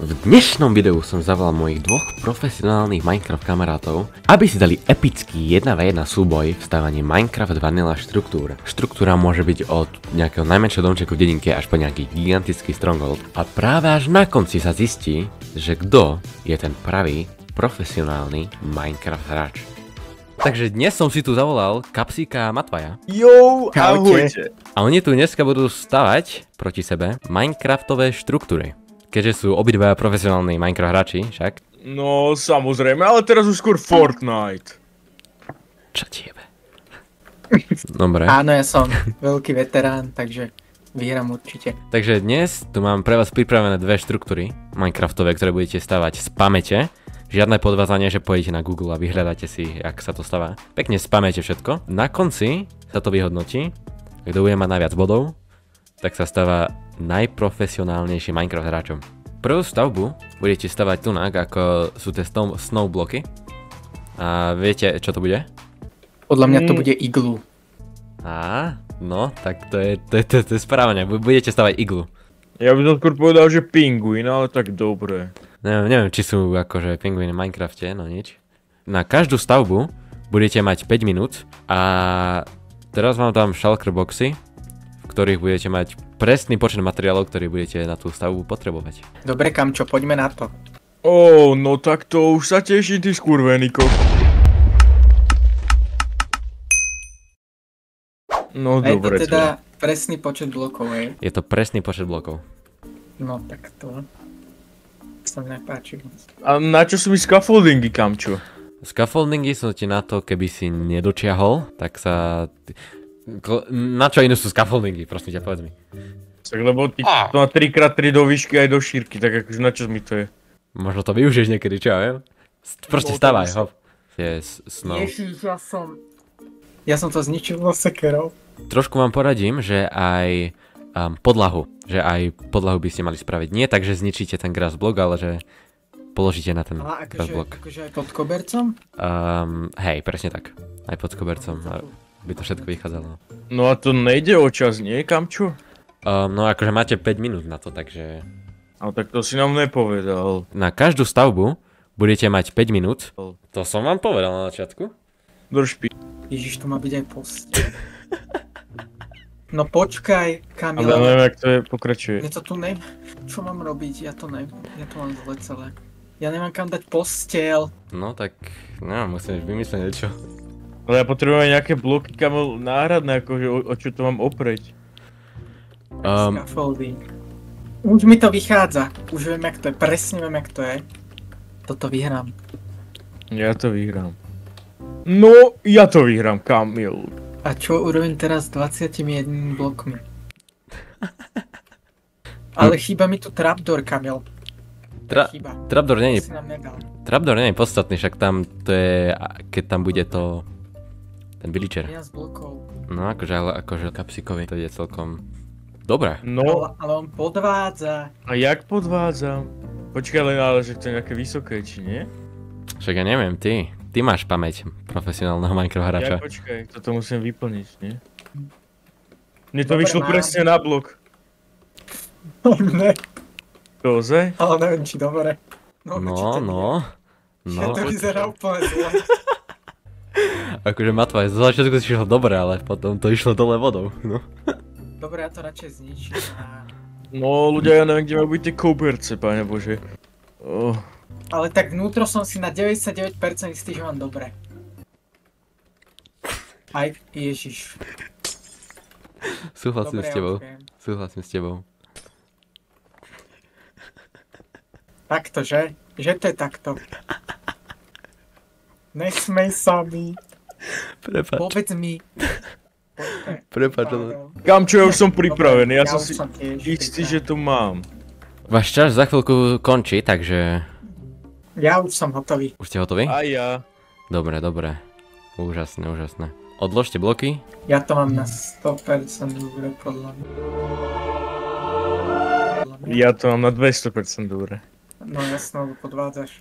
V dnešnom videu som zavolal mojich dvoch profesionálnych Minecraft kamarátov, aby si dali epický 1v1 súboj v stávaní Minecraft Vanilla štruktúr. Štruktúra môže byť od nejakého najmenšieho domčeku v dedinke až po nejaký gigantický stronghold. A práve až na konci sa zistí, že kto je ten pravý profesionálny Minecraft hráč. Takže dnes som si tu zavolal Kapsíka a Matvaja. Jo, ahojte. A oni tu dneska budú stavať proti sebe Minecraftové štruktúry. Keďže sú obidvaja profesionálni Minecraft hráči, však? No, samozrejme, ale teraz už skôr Fortnite. Čo tiebe? Dobre. Áno, ja som veľký veterán, takže vyhrám určite. Takže dnes tu mám pre vás pripravené dve štruktúry Minecraftové, ktoré budete stavať z pamäte. Žiadne podvázanie, že pôjdete na Google a vyhľadáte si, jak sa to stavá. Pekne spamäte všetko. Na konci sa to vyhodnotí. Kto bude mať najviac bodov, tak sa stáva najprofesionálnejším Minecraft hráčom. Prvú stavbu budete stavať tunak, ako sú tie snow bloky. A viete, čo to bude? Podľa mňa to bude iglu. Á, no, tak to je správne. Budete stavať iglu. Ja by som skôr povedal, že pingvín, ale tak dobre. Neviem, či sú akože pingvíny v Minecrafte, no nič. Na každú stavbu budete mať 5 minút a teraz vám dám shulker boxy, v ktorých budete mať presný počet materiálov, ktorý budete na tú stavbu potrebovať. Dobre, Kamčo, poďme na to. No tak to už sa teším, ty skurveníko. No je dobre. to teda presný počet blokov, hej? Je to presný počet blokov. No tak to sa mi nepáči. A na čo sú mi scaffoldingy, Kamčo? Scaffoldingy sú ti na to, keby si nedočiahol, tak sa... Na čo inú sú scaffoldingy, prosím ťa, povedz mi. Tak lebo ty to má 3x3 do výšky aj do šírky, tak akože na čo mi to je? Možno to využiješ niekedy, čo ja viem? Proste stavaj, hop. Je snow. Ježiš, ja som to zničil vo sekerou. Trošku vám poradím, že aj podlahu by ste mali spraviť. Nie tak, že zničíte ten grass block, ale že položíte na ten grass block. Akože aj pod kobercom? Hej, presne tak. Aj pod kobercom, by to všetko vychádzalo. No a to nejde o čas, nie, Kamčo? No akože máte 5 minút na to, takže... Ale tak to si nám nepovedal. Na každú stavbu budete mať 5 minút. To som vám povedal na začiatku. Držpi. Ježiš, to má byť aj posteľ. No počkaj, Kamil. Ale neviem, jak to je, pokračuje. Ja to tu Čo mám robiť? Ja to mám zle celé. Ja nemám kam dať posteľ. No tak, neviem, musím vymyslieť niečo. Ale ja potrebujem nejaké bloky, Kamil, náhradné, akože o čo to mám oprieť. Scaffolding. Už mi to vychádza. Už viem, jak to je. Presne viem, jak to je. Toto vyhrám. Ja to vyhrám. No, ja to vyhrám, Kamil. A čo urobím teraz s 21 blokmi? Ale chýba mi tu trapdoor, Kamil. Trapdoor nie je podstatný, však tam to je, keď tam bude to... ten villager. 11 blokov. No akože Kapsíkovi to je celkom... Dobre. No. Ale on podvádza. A jak podvádzam? Počkaj, ale že to je nejaké vysoké, či nie? Však ja neviem, ty máš pamäť profesionálneho Minecraft hráča. Ja počkaj, toto musím vyplniť, nie? Mne to vyšlo presne na blok. Ne. Koze? Ale neviem, či dobre. No. To vyzerá úplne zle. Akože Matvaj, zo začiatku si išlo dobre, ale potom to išlo dole vodou, no. Dobre, ja to radšej zničím a... No ľudia, ja neviem, kde majú byť tie koberce, páne bože. Ale tak vnútro som si na 99% istý, že mám dobre. Aj, ježiš. Súhlasím s tebou. Takto, že? Že to je takto. Nesmej sa mi. Prepáč. Povedz mi. Prepáč, ale... Kamčo, ja už som pripravený, ja som už si tiež istý, že to mám. Váš čas za chvíľku končí, takže... Ja už som hotový. Už ste hotoví? A ja. Dobre. Úžasné. Odložte bloky. Ja to mám na 100% dobre, podľa mňa. Ja to mám na 200% dobre. No jasno, lebo podvádzaš.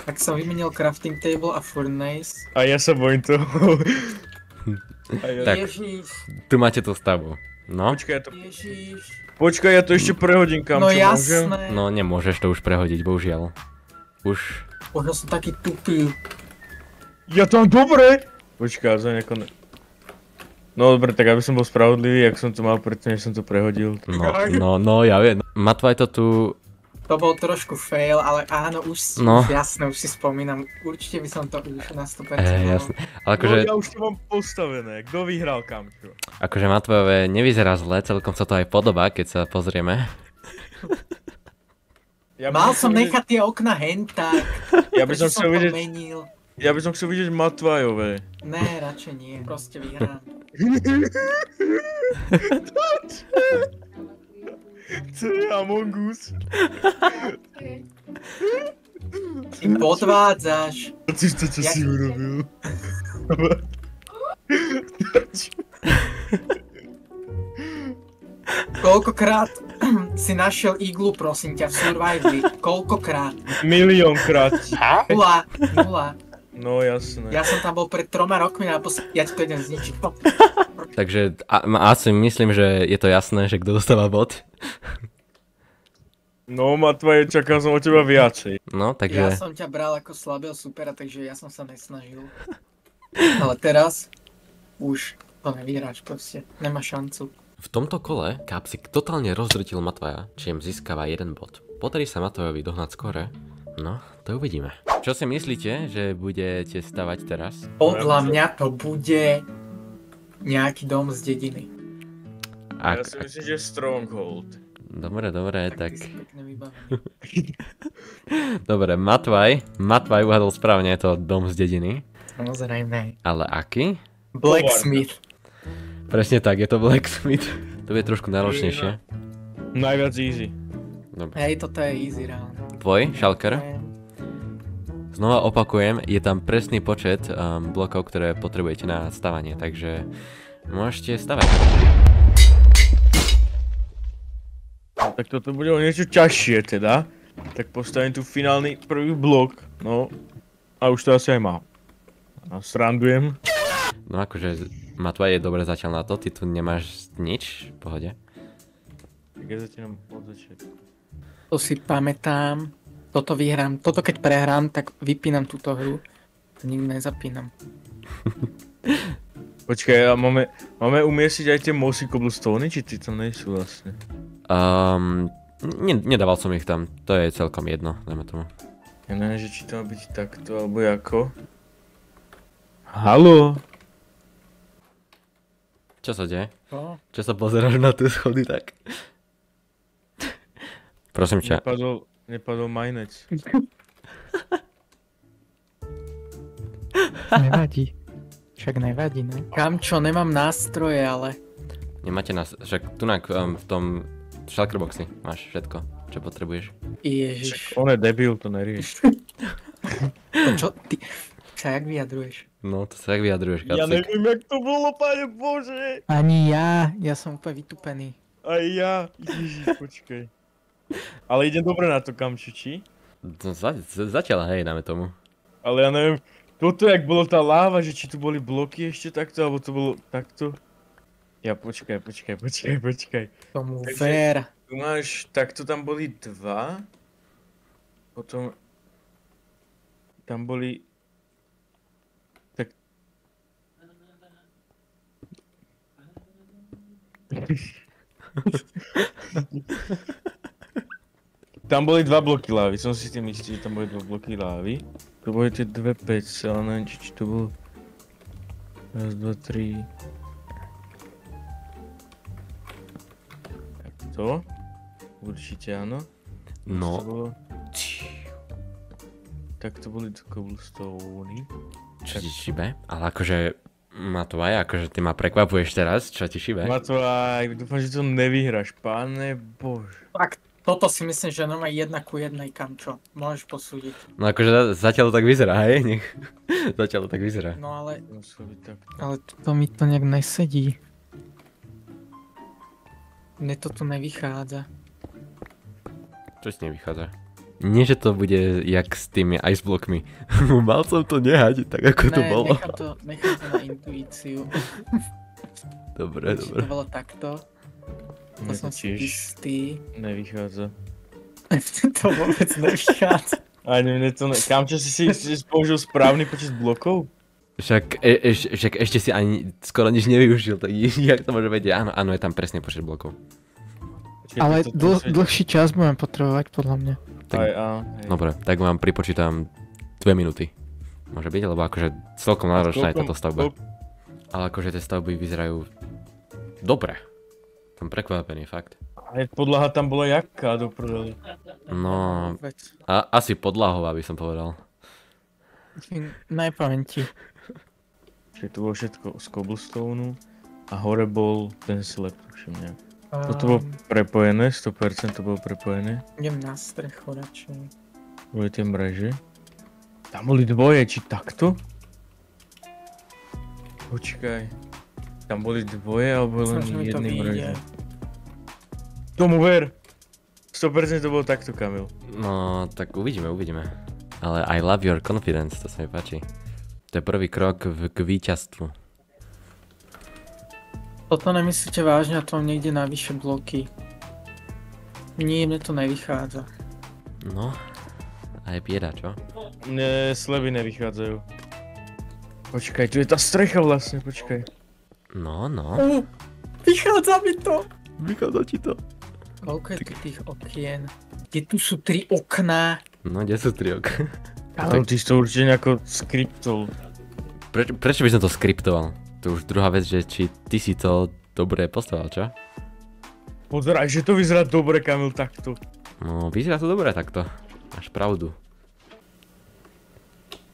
Tak som vymenil crafting table a furnace. A ja sa bojím toho. Tak, Ježiš. tu máte tú stavbu. No. Počkaj, ja to... Ježiš. Počkaj, ja to ešte prehodím kam, No čo môžem? jasné. No nemôžeš to už prehodiť, bohužiaľ. Už... Možno som taký tupý. Ja tam dobre! Počkaj, za nejako... No dobre, tak aby som bol spravodlivý, jak som to mal predtým, než som to prehodil. No, ja viem. Matvaj to tu... To bol trošku fail, ale áno, už jasné, už si spomínam. Určite by som to už na 100% jasné. Ale akože... No ja už to mám postavené, kto vyhral kamčo? Akože Matvajové nevyzerá zle, celkom sa to aj podobá, keď sa pozrieme. Mal som nechať tie okna hentak. Ja by som chcel vidieť... menil. Ja by som chcel vidieť Matvajové. Ne, radšej nie, proste vyhrám. To je Among Us. Ty podvádzaš. To, čo si urobil. Koľkokrát si našiel iglu, prosím ťa, v Survivori? Koľkokrát? Miliónkrát. Nula. No jasné. Ja som tam bol pred 3 rokmi a ja ti to idem zničiť. Takže asi myslím, že je to jasné, že kto dostáva bod. No Matvaj, čakal som od teba viacej. No, takže... Ja som ťa bral ako slabého supera, takže ja som sa nesnažil. Ale teraz už to nevyhráš proste, nemá šancu. V tomto kole Kapsik totálne rozdrtil Matvaja, čím získava 1 bod. Podarí sa Matvajovi dohnať skore? No, to uvidíme. Čo si myslíte, že budete stavať teraz? Podľa mňa to bude nejaký dom z dediny. Ja si myslím, že Stronghold. Dobre, tak... Ty si pekne vybavený. Dobre, Matvaj uhadol správne, je to dom z dediny. Samozrejme. Ale aký? Blacksmith. Presne tak, je to Blacksmith. To je trošku náročnejšie. Najviac easy. Dobre. Hej, toto je easy reálne. Tvoj, Šalker? Znova opakujem, je tam presný počet blokov, ktoré potrebujete na stavanie, takže môžete stavať. Tak toto bude o niečo ťažšie teda. Tak postavím tu finálny prvý blok, no. A už to asi aj mám. A srandujem. No akože Matvaj je dobre zatiaľ na to, ty tu nemáš nič, v pohode. Tak ja začínam od začiatku. To si pamätám. Toto vyhrám. Toto keď prehrám, tak vypínam túto hru. Nikdy nezapínam. Počkaj, a máme umiestniť aj tie mossy cobblestone, či ty tam nejsú vlastne? Nedával som ich tam, to je celkom jedno, dajme tomu. Ja neviem, že či to má byť takto, alebo ako. Haló? Čo sa deje? No. Čo sa pozeráš na tie schody tak? Prosím ťa. Nepadol majnec. Nevadí. Však nevadí, ne? Kamčo, nemám nástroje, ale... Nemáte nás, však tu v tom shulkerboxi máš všetko, čo potrebuješ. Ježiš. On je debil, to nerieš. To čo ty... Sa jak vyjadruješ? No, to sa jak vyjadruješ, Kapsik. Ja neviem, jak to bolo, pane Bože. Ani ja som úplne vytupený. Aj ja. Ježiš, počkaj. Ale idem dobre na to, Kamčo, či? No, zatiaľ, hej, dáme tomu. Ale ja neviem, toto jak bolo tá láva, že či tu boli bloky ešte takto, alebo to bolo takto. Ja počkaj. Tomu Takže- ver. Tu máš, takto tam boli 2. Potom... Tam boli... Tak... Tam boli 2 bloky lávy, som si tým istý, že tam boli 2 bloky lávy. To boli tie 2 pece, ale neviem, či to bolo... 1, 2, 3... Takto. Určite áno. No. To bolo... Tak to boli cobblestone. Čo ti šibe? Ale akože, Matvaj, akože ty ma prekvapuješ teraz, čo ti šibe? Matvaj, dúfam, že to nevyhráš, pane bože. Tak, toto si myslím, že normálne 1:1, Kamčo. Môžeš posúdiť. No akože zatiaľ to tak vyzerá, hej? Nech... Zatiaľ to tak vyzerá. No ale... Muselo byť takto. Ale to mi to nejak nesedí. Mne to tu nevychádza. Čo ti nevychádza? Nie, že to bude jak s tými iceblokmi. Mal som to nehať, tak ako to bolo. Nechám to na intuíciu. Dobre. Či to bolo takto. To Mne som si tiež istý. nevychádza. To vôbec nevychádza. Ani mne to Kamčo, si použil správny počet blokov? Však ešte si ani skoro nič nevyužil, tak jak to môže vedieť? Áno, áno, je tam presne počet blokov. Počkej, Ale to dlhší čas budem potrebovať, podľa mňa. Hej. Dobre, tak vám pripočítam 2 minúty. Môže byť, lebo akože celkom náročná je táto stavba. Ale akože tie stavby vyzerajú dobre. Som prekvapený, fakt. Ale podlaha tam bola jaká do prdele. No, Vec. asi podlahová by som povedal. Nepoviem ti. Čiže tu bolo všetko z cobblestoneu a hore bol ten slep, tuším nejak. Toto bolo prepojené, 100% to bolo prepojené. Idem na strechu radšej. Boli tie mreže. Tam boli dvoje, či takto? Počkaj. Tam boli dvoje, alebo len Snaž mi to jedny vyjde. mreže. Tomu ver! 100% to bolo takto, Kamil. No, tak uvidíme. Ale I love your confidence, to sa mi páči. To je prvý krok k víťazstvu. Toto nemyslíte vážne a to niekde navyše bloky. Nie, mne to nevychádza. No, aj bieda, čo? Mne slevy nevychádzajú. Počkaj, tu je tá strecha vlastne, počkaj. No. Vychádza mi to! Vychádza ti to. Koľko je tu tých okien? Kde tu sú 3 okná? No, kde sú triok? Ale ty si to určite nejako skriptol. Prečo by som to skriptoval? To už druhá vec, že či ty si to dobre postavil, čo? Pozeraj, že to vyzerá dobre, Kamil, takto. No, vyzerá to dobre takto. Máš pravdu.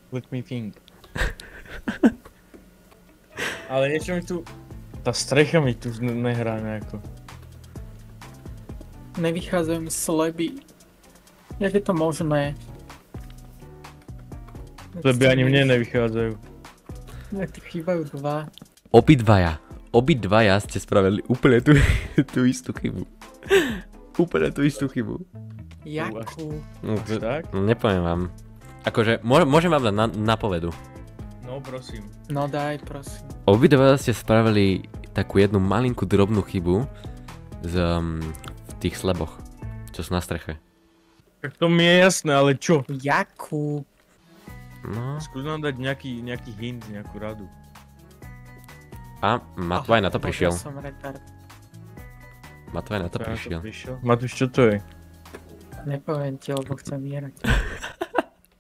Let me think. Ale niečo mi tu... Tá strecha mi tu nehrá nejako. Nevychádzajú mi sleby. Jak je to možné? Lebo ani mne nevychádzajú. Mne tu chýbajú 2. Obidvaja ste spravili úplne tú istú chybu. Úplne tú istú chybu. Jakú? No, Až tak? nepoviem vám. Akože, môžem vám dať napovedu. No prosím. No daj, prosím. Obidvaja ste spravili takú jednu malinkú drobnú chybu v tých sleboch, čo sú na streche. Tak to mi je jasné, ale čo? Jakú? No, Skús nám dať nejaký hint, nejakú radu. a Matvaj na to prišiel. Ja som retard. Matvaj na to Kto prišiel. Matúš, čo to je? Nepoviem ti, lebo chcem vierať.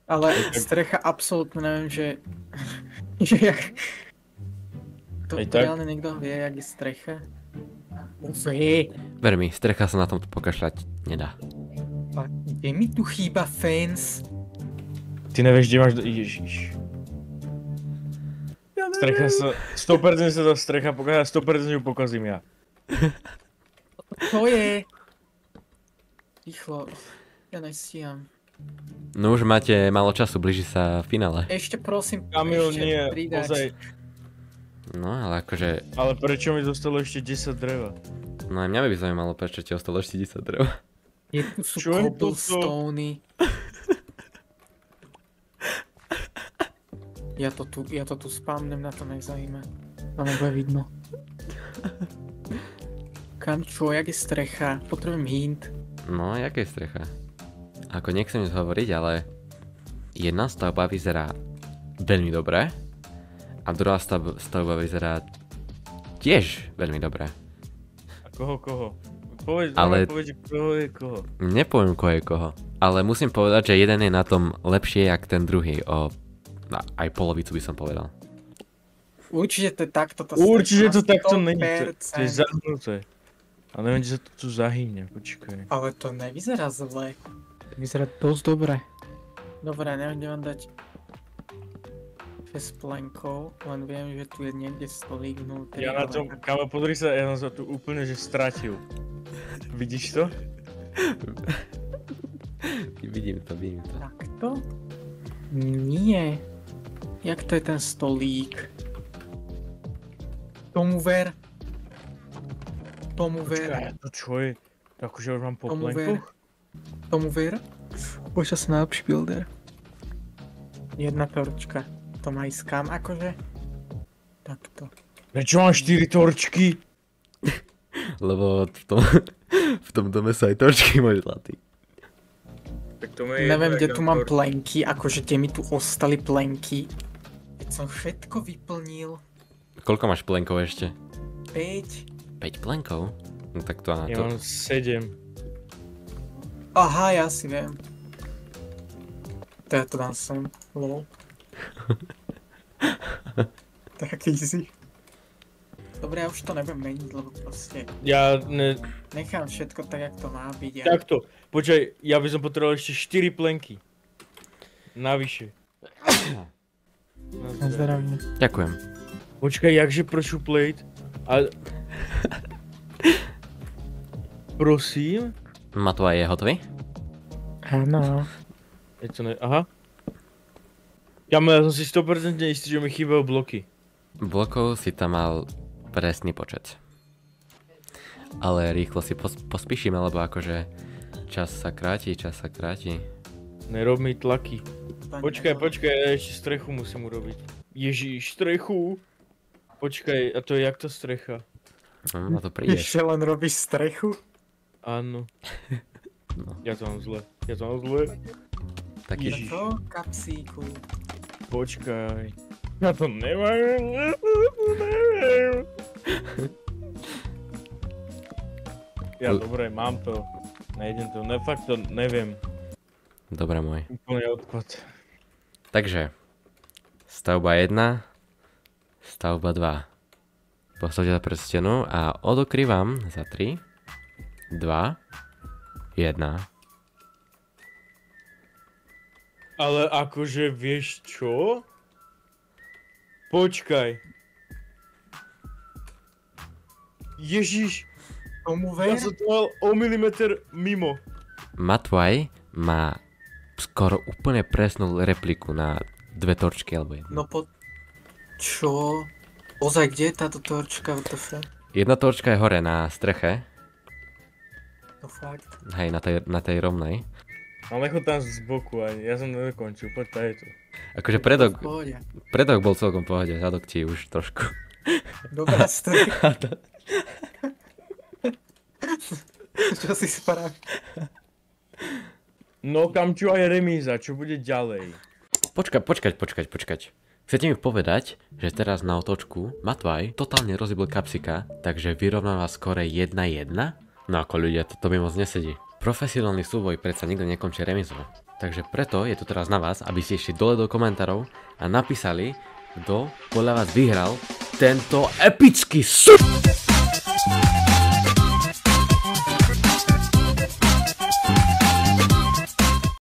Ale strecha absolútne neviem, že jak... To Aj tak? reálne niekto vie, jak je strecha? Vie. Ver mi, strecha sa na tom pokašľať nedá. A kde mi tu chýba fence? Ty nevieš, kde máš... Ježiš. Ja Strecha sa... 100% sa tá strecha pokazí, 100% ju pokazím ja. To je... Rýchlo. Ja nestíham. No už máte málo času, blíži sa finále. Ešte prosím, Kamil, ešte nie, pridať. ozaj. No ale akože, Ale prečo mi zostalo ešte 10 dreva? no aj mňa by zaujímalo, prečo ti ostalo ešte 10 drev. Je tu sú Čo je toto? cobblestony. Ja to tu spamnem, na to nezajíma. To nebude vidno. Kam čo, jak je strecha? Potrebujem hint. No, jaké je strecha? Ako nechcem nič hovoriť, ale jedna stavba vyzerá veľmi dobre a druhá stavba vyzerá tiež veľmi dobre. A koho? Povedz, Ale- povedz, koho je koho. Nepoviem koho je koho, ale musím povedať, že jeden je na tom lepšie jak ten druhý, aj polovicu by som povedal. Určite to je takto. Určite to takto není, to 100%. je zahnuté. A neviem, či sa to tu zahynie, počkaj. Ale to nevyzerá zle. Vyzerá dosť dobre. Dobre, neviem, kde mám dať 6 plenkov, len viem, že tu je niekde stolík vnútri. Ja na ale tom, tak- kámo, pozri sa, ja som sa tu úplne že stratil. Vidíš to? Vidím to. Takto? Nie. Jak to je ten stolík? Tomu ver. Počkaj, to čo je? To akože už mám po Tomu ver. plenkoch? Tomu ver. Poča sa najlepší builder. Jedna torčka. To má ísť kam akože? Takto. Prečo mám 4 torčky? Lebo v tom dome sa aj torčky môj zlatý. Tak to mi Neviem, jedno, kde jak tu na mám tortu. plenky, akože kde mi tu ostali plenky. Keď som všetko vyplnil, Koľko máš plenkov ešte? 5. 5 plenkov? No tak to na Ja to. mám 7. Aha, ja si viem. To ja to dám sem, lol. Tak easy. Dobre, ja už to neviem meniť, lebo proste Ja nechám všetko tak, jak to má byť. takto. Počkaj, ja by som potreboval ešte 4 plenky. Navyše. Na zdravie. Ďakujem. Počkaj, jakže prošu plate? A... Prosím? Matúaj je hotový? Áno. Je to ne... Aha. Ja som si 100% istý, že mi chýbajú bloky. Blokov si tam mal presný počet. Ale rýchlo si pospíšime, lebo akože čas sa kráti. Nerob mi tlaky. Počkaj, ja ešte strechu musím urobiť. Ježiš, strechu! Počkaj, a to je jak to strecha? Na to prídeš. Ešte len robíš strechu? Áno. No. Ja to mám zle. Taký... Ježiš. To kapsíku. Počkaj. Ja to nemám. Ja dobre, mám to. Nejdem to, fakt to neviem. Dobre môj. Úplne odpad. Takže, stavba 1, stavba 2. Postavte sa pred stenu a odokrývam za 3, 2, 1. Ale akože vieš čo? Počkaj. Ježiš, Tomu ja ver? som to mal o milimeter mimo. Matúaj má skoro úplne presnú repliku na 2 torčky alebo jednu. No čo? Ozaj, kde je táto torčka, WTF? Jedna torčka je hore na streche, No fakt. hej, na tej rovnej. Ale nechod tam z boku aj, ja som nedokončil, poď tady to. Akože V pohode. predok bol celkom v pohode, zadok ti už trošku. Dobrá strecha. Čo si spraví? No kam čo aj remíza, čo bude ďalej? Počkať. Chcete mi povedať, že teraz na otočku Matúaj totálne rozjebol kapsika, takže vyrovnáva skore 1-1? No ako ľudia, to by moc nesedí. Profesionálny súboj predsa nikto nekončí remizou. Takže preto je tu teraz na vás, aby ste išli dole do komentárov a napísali, kto podľa vás vyhral tento epický súboj.